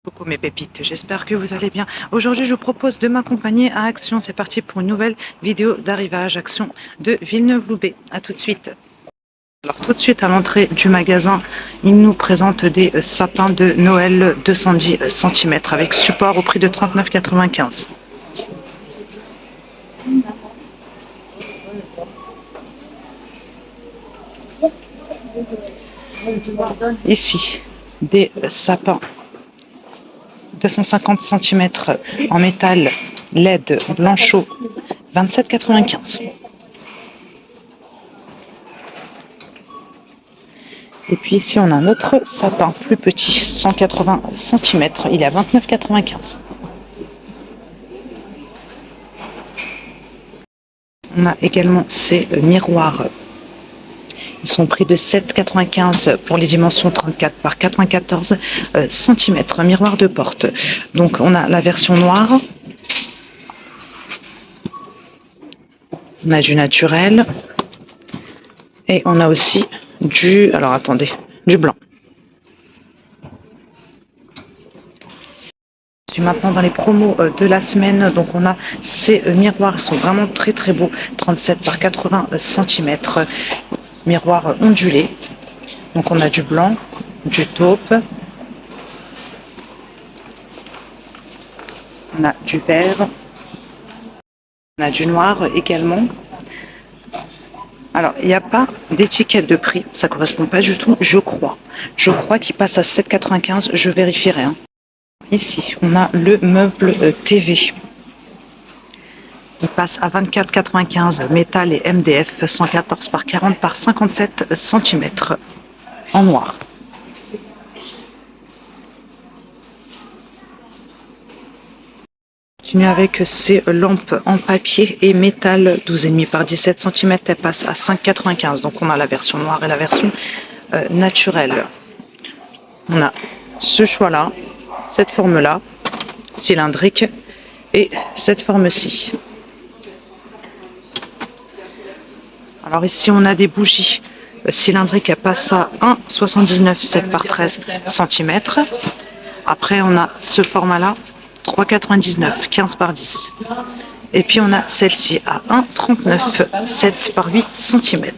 Coucou mes pépites, j'espère que vous allez bien. Aujourd'hui, je vous propose de m'accompagner à Action. C'est parti pour une nouvelle vidéo d'arrivage Action de Villeneuve-Loubet. A tout de suite. Alors tout de suite à l'entrée du magasin, il nous présente des sapins de Noël 210 cm avec support au prix de 39,95 €. Ici, des sapins 250 cm en métal LED blanchot 27,95 €. Et puis ici on a un autre sapin plus petit, 180 cm, il est à 29,95 €. On a également ces miroirs. Ils sont pris de 7,95 € pour les dimensions 34 par 94 cm, miroir de porte. Donc on a la version noire, on a du naturel et on a aussi du, alors attendez, du blanc. Je suis maintenant dans les promos de la semaine, donc on a ces miroirs, ils sont vraiment très très beaux, 37 par 80 cm, miroir ondulé. Donc on a du blanc, du taupe, on a du vert, on a du noir également. Alors, il n'y a pas d'étiquette de prix, ça ne correspond pas du tout, je crois. Je crois qu'il passe à 7,95 €, je vérifierai. Ici, on a le meuble TV. Il passe à 24,95 €, métal et MDF, 114 par 40 par 57 cm, en noir. Continue avec ces lampes en papier et métal 12,5 par 17 cm, elles passent à 5,95 €. Donc on a la version noire et la version naturelle. On a ce choix-là, cette forme-là, cylindrique, et cette forme-ci. Alors ici on a des bougies cylindriques, elles passent à 1,79 € 7 par 13 cm. Après on a ce format-là, 3,99 €, 15 par 10. Et puis on a celle-ci à 1,39 €, 7 par 8 cm.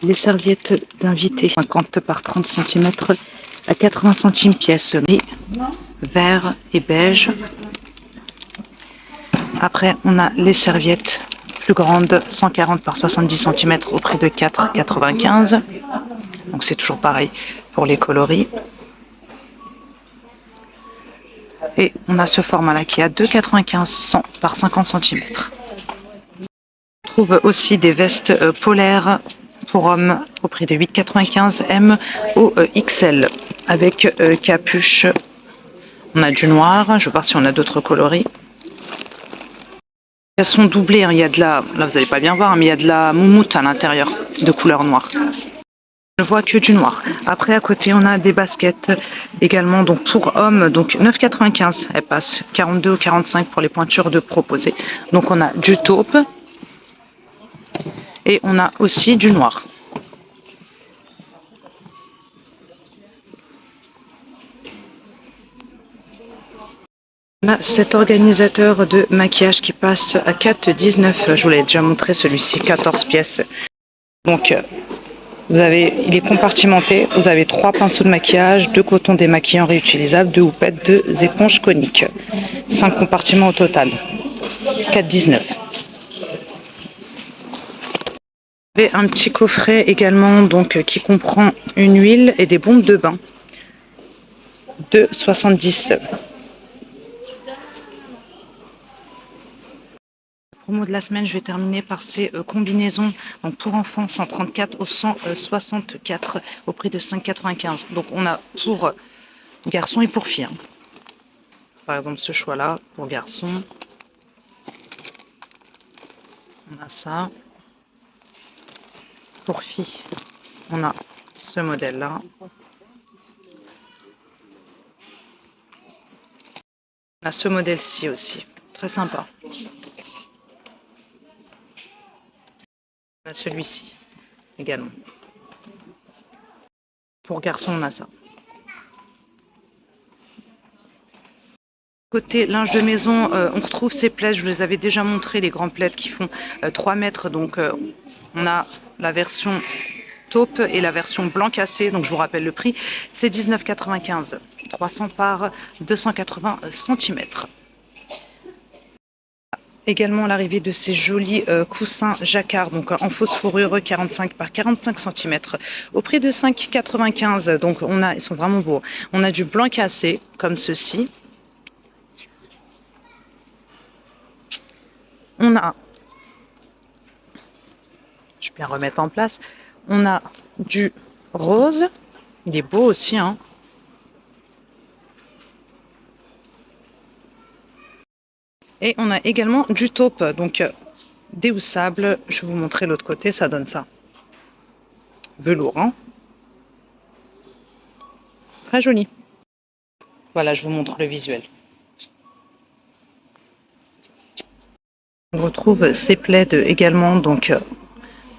Les serviettes d'invité, 50 par 30 cm, à 80 centimes pièce, gris, vert et beige. Après on a les serviettes plus grandes, 140 par 70 cm au prix de 4,95 €. Donc c'est toujours pareil pour les coloris. Et on a ce format-là qui est à 2,95 €, 100 par 50 cm. On trouve aussi des vestes polaires pour hommes au prix de 8,95 € M au XL avec capuche. On a du noir, je vais voir si on a d'autres coloris. Elles sont doublées, il y a de la, là vous n'allez pas bien voir, mais il y a de la moumoute à l'intérieur de couleur noire. Je ne vois que du noir. Après à côté on a des baskets également, donc pour hommes, donc 9,95 €, elles passent 42 ou 45 pour les pointures de proposées. Donc on a du taupe et on a aussi du noir. On a cet organisateur de maquillage qui passe à 4,19 €. Je vous l'ai déjà montré, celui-ci, 14 pièces. Donc il est compartimenté. Vous avez 3 pinceaux de maquillage, 2 cotons démaquillants réutilisables, 2 houppettes, 2 éponges coniques. 5 compartiments au total. 4,19 €. Vous avez un petit coffret également, donc qui comprend une huile et des bombes de bain. 2,70 €. Promo de la semaine, je vais terminer par ces combinaisons donc pour enfants 134 au 164 au prix de 5,95 €. Donc on a pour garçons et pour filles. Par exemple ce choix-là pour garçons. On a ça. Pour filles, on a ce modèle-là. On a ce modèle-ci aussi, très sympa. On a celui-ci également. Pour garçons, on a ça. Côté linge de maison, on retrouve ces plaids, je vous les avais déjà montré, les grands plaids qui font 3 mètres. Donc on a la version taupe et la version blanc cassé. Donc je vous rappelle le prix, c'est 19,95 €, 300 par 280 cm. Également l'arrivée de ces jolis coussins jacquard, donc en fausse fourrure 45 par 45 cm, au prix de 5,95 €. Donc ils sont vraiment beaux. On a du blanc cassé comme ceci. On a, je vais bien remettre en place, on a du rose, il est beau aussi, hein. Et on a également du taupe, donc déhoussable. Je vais vous montrer l'autre côté, ça donne ça. Velours, hein. Très joli. Voilà, je vous montre le visuel. On retrouve ces plaids également, donc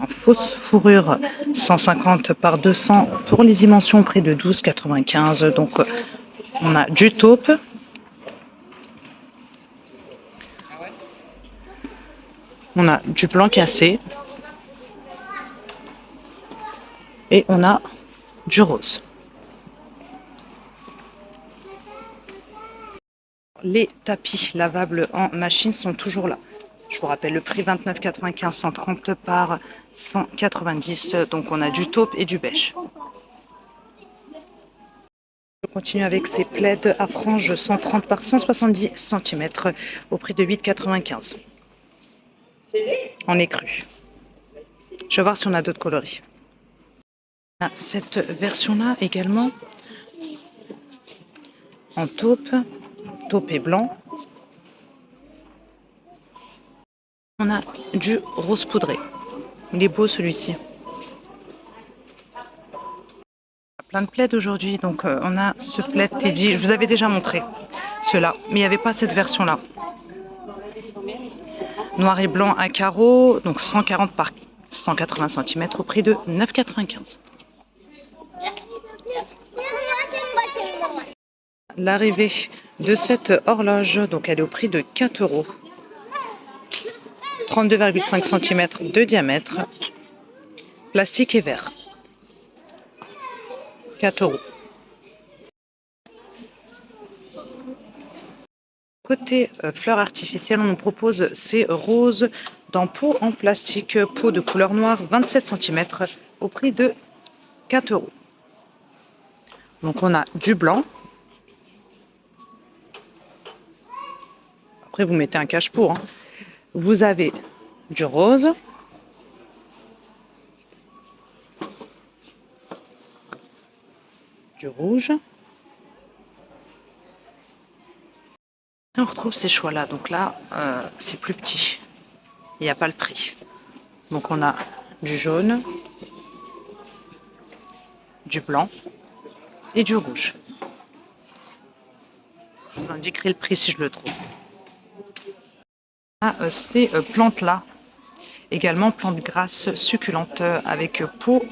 en fausse fourrure 150 par 200 pour les dimensions, près de 12,95 €. Donc on a du taupe. On a du blanc cassé. Et on a du rose. Les tapis lavables en machine sont toujours là. Je vous rappelle le prix, 29,95 €, 130 par 190. Donc on a du taupe et du beige. Je continue avec ces plaids à franges 130 par 170 cm au prix de 8,95 €. En écru. Je vais voir si on a d'autres coloris. On a cette version-là également en taupe et blanc. On a du rose poudré. Il est beau celui-ci. Plein de plaids aujourd'hui, donc on a ce plaid Teddy. Je vous avais déjà montré ceux-là, mais il n'y avait pas cette version-là. Noir et blanc à carreaux, donc 140 par 180 cm au prix de 9,95 €. L'arrivée de cette horloge, donc elle est au prix de 4 €. 32,5 cm de diamètre, plastique et verre. 4 €. Côté fleurs artificielles, on nous propose ces roses dans pot en plastique, pot de couleur noire, 27 cm au prix de 4 €. Donc on a du blanc. Après vous mettez un cache-pot, hein. Vous avez du rose. Du rouge. On retrouve ces choix-là. Donc là, c'est plus petit. Il n'y a pas le prix. Donc on a du jaune, du blanc et du rouge. Je vous indiquerai le prix si je le trouve. Ces plantes-là, également plantes grasses succulentes avec peau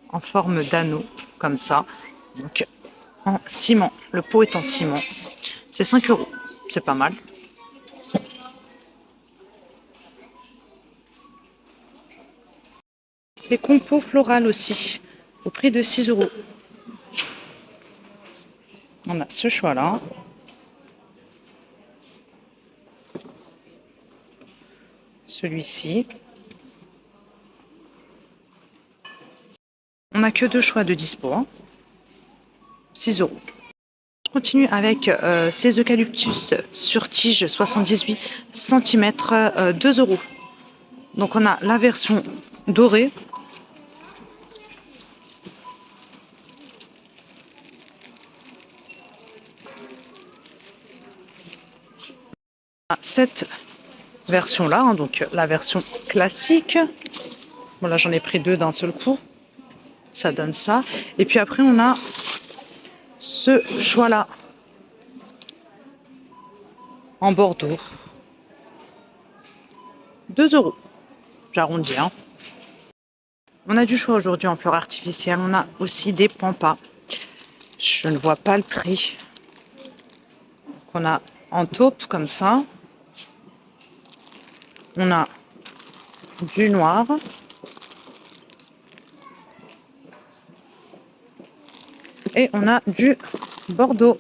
en forme d'anneau, comme ça. Donc en ciment, le pot est en ciment. C'est 5 €, c'est pas mal. C'est compo floral aussi, au prix de 6 €. On a ce choix-là. Celui-ci. On n'a que 2 choix de dispo, hein. 6 €. Je continue avec ces eucalyptus sur tige 78 cm, 2 €. Donc on a la version dorée. Cette version-là, hein, donc la version classique. Bon là j'en ai pris 2 d'un seul coup. Ça donne ça. Et puis après on a ce choix-là en bordeaux. 2 €. J'arrondis, hein. On a du choix aujourd'hui en fleurs artificielles. On a aussi des pampas. Je ne vois pas le prix. On a en taupe comme ça. On a du noir. Et on a du bordeaux.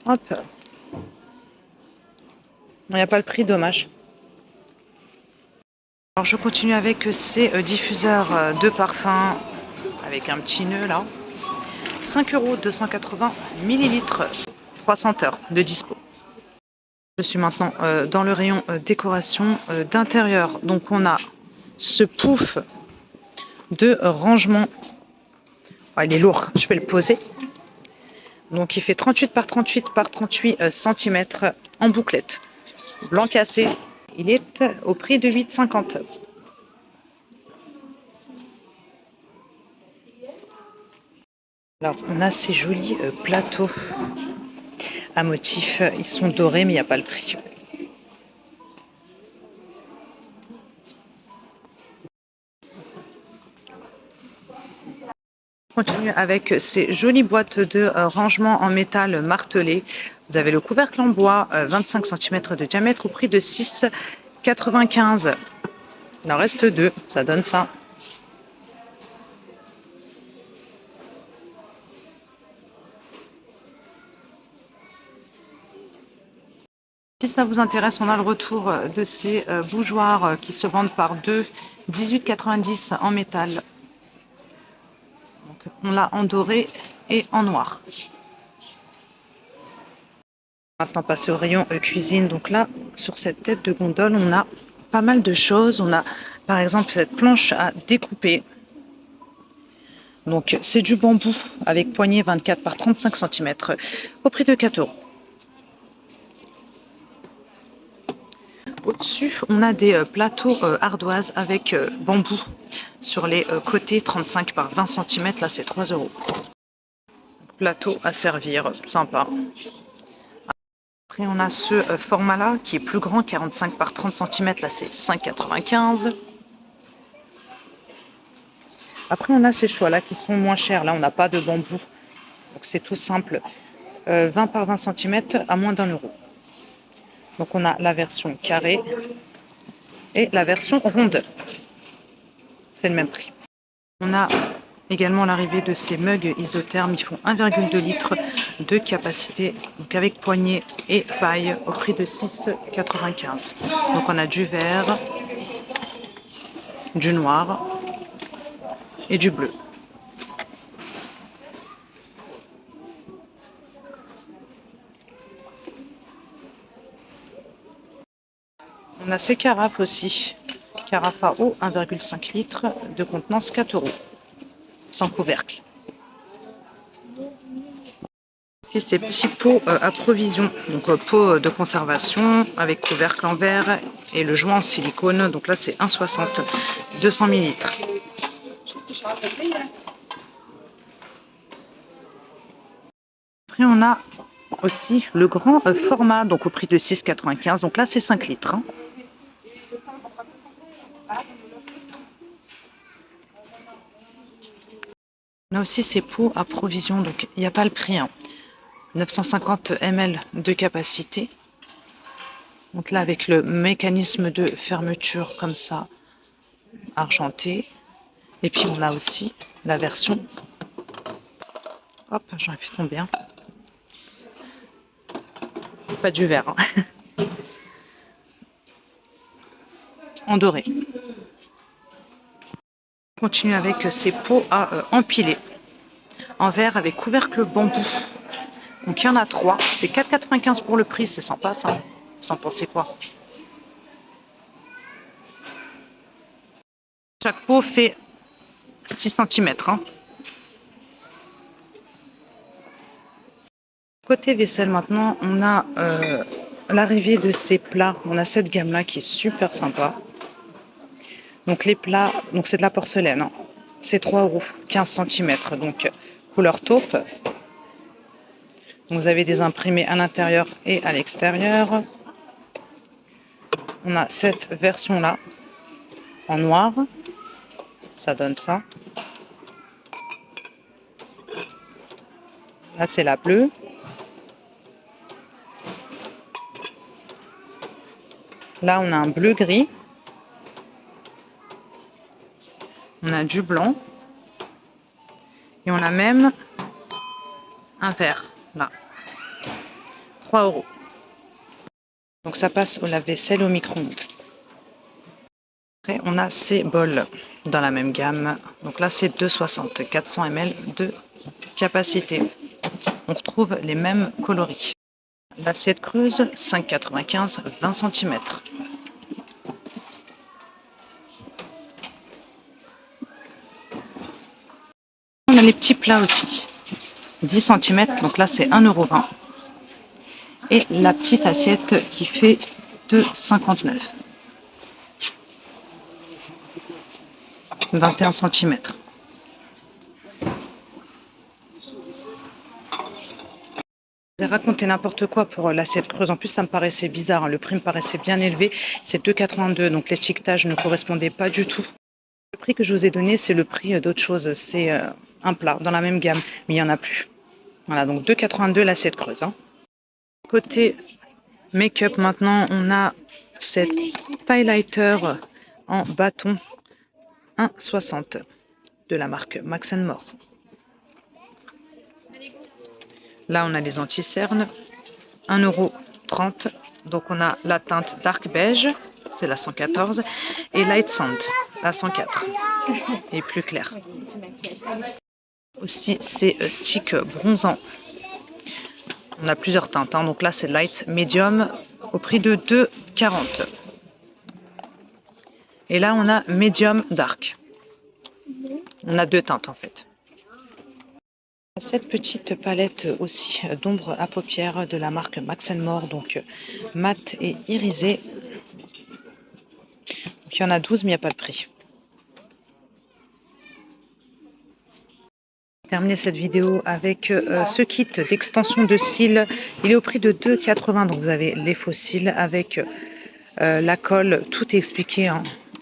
Hop. Il n'y a pas le prix, dommage. Alors je continue avec ces diffuseurs de parfum avec un petit nœud là. 5 €, 280 millilitres, 300 heures de dispo. Je suis maintenant dans le rayon décoration d'intérieur. Donc on a ce pouf de rangement. Oh, il est lourd, je vais le poser. Donc il fait 38 par 38 par 38 cm en bouclette. Blanc cassé. Il est au prix de 8,50 €. Alors, on a ces jolis plateaux à motifs. Ils sont dorés, mais il n'y a pas le prix. On continue avec ces jolies boîtes de rangement en métal martelé. Vous avez le couvercle en bois, 25 cm de diamètre au prix de 6,95 €. Il en reste 2, ça donne ça. Si ça vous intéresse, on a le retour de ces bougeoirs qui se vendent par 2, 18,90 € en métal. Donc, on l'a en doré et en noir. Maintenant, passer au rayon cuisine. Donc là, sur cette tête de gondole, on a pas mal de choses. On a par exemple cette planche à découper. Donc c'est du bambou avec poignée 24 par 35 cm au prix de 4 €. Au-dessus, on a des plateaux ardoises avec bambou sur les côtés 35 par 20 cm. Là, c'est 3 €. Plateau à servir, sympa. Après, on a ce format-là qui est plus grand, 45 par 30 cm. Là, c'est 5,95 €. Après, on a ces choix-là qui sont moins chers. Là, on n'a pas de bambou. Donc, c'est tout simple. 20 par 20 cm à moins d'1 €. Donc, on a la version carrée et la version ronde. C'est le même prix. On a également l'arrivée de ces mugs isothermes. Ils font 1,2 litre de capacité. Donc, avec poignée et paille au prix de 6,95 €. Donc, on a du vert, du noir et du bleu. On a ces carafes aussi. Carafe à eau, 1,5 litre de contenance, 4 €. Sans couvercle. Ici, ces petits pots à provision. Donc, pots de conservation avec couvercle en verre et le joint en silicone. Donc là, c'est 1,60 €, 200 millilitres. Après, on a aussi le grand format, donc au prix de 6,95 €. Donc là, c'est 5 litres. Hein. On a aussi ces pots à provision, donc il n'y a pas le prix. Hein. 950 ml de capacité. Donc là, avec le mécanisme de fermeture comme ça, argenté. Et puis on a aussi la version. Hop, j'en ai fait tomber un. C'est pas du verre. Hein. En doré. On continue avec ces pots à empiler. En verre avec couvercle bambou. Donc il y en a 3. C'est 4,95 € pour le prix. C'est sympa ça. Vous en pensez quoi? Chaque pot fait 6 cm. Hein. Côté vaisselle maintenant, on a l'arrivée de ces plats. On a cette gamme-là qui est super sympa. Donc les plats, donc c'est de la porcelaine. Hein. C'est 3 €, 15 cm. Donc couleur taupe. Donc, vous avez des imprimés à l'intérieur et à l'extérieur. On a cette version-là en noir. Ça donne ça. Là, c'est la bleue. Là, on a un bleu-gris. On a du blanc. Et on a même un vert, là. 3 €. Donc ça passe au lave-vaisselle au micro-ondes. Après, on a ces bols dans la même gamme. Donc là, c'est 2,60, 400 ml de capacité. On retrouve les mêmes coloris. L'assiette creuse, 5,95, 20 cm. On a les petits plats aussi. 10 cm, donc là, c'est 1,20 €. Et la petite assiette qui fait 2,59. 21 cm. J'ai raconté n'importe quoi pour l'assiette creuse. En plus, ça me paraissait bizarre. Le prix me paraissait bien élevé. C'est 2,82. Donc l'étiquetage ne correspondait pas du tout. Le prix que je vous ai donné, c'est le prix d'autre chose. C'est un plat dans la même gamme, mais il n'y en a plus. Voilà, donc 2,82 l'assiette creuse. Côté make-up, maintenant, on a cette highlighter en bâton 1,60 de la marque Max & More. Là, on a les anti-cernes, 1,30 €. Donc, on a la teinte Dark Beige, c'est la 114, et Light Sand, la 104, et plus clair. Aussi, c'est stick bronzant. On a plusieurs teintes, donc là, c'est Light Medium, au prix de 2,40 €. Et là, on a Medium Dark. On a 2 teintes, en fait. Cette petite palette aussi d'ombre à paupières de la marque Max & More, donc mat et irisé. Il y en a 12, mais il n'y a pas de prix. Terminer cette vidéo avec ce kit d'extension de cils. Il est au prix de 2,80 €. Donc vous avez les faux cils avec la colle. Tout est expliqué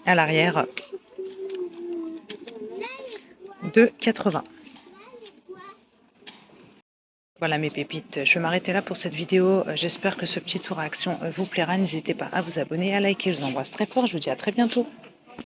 à l'arrière. 2,80 €. Voilà mes pépites, je vais m'arrêter là pour cette vidéo. J'espère que ce petit tour à action vous plaira. N'hésitez pas à vous abonner, à liker. Je vous embrasse très fort. Je vous dis à très bientôt.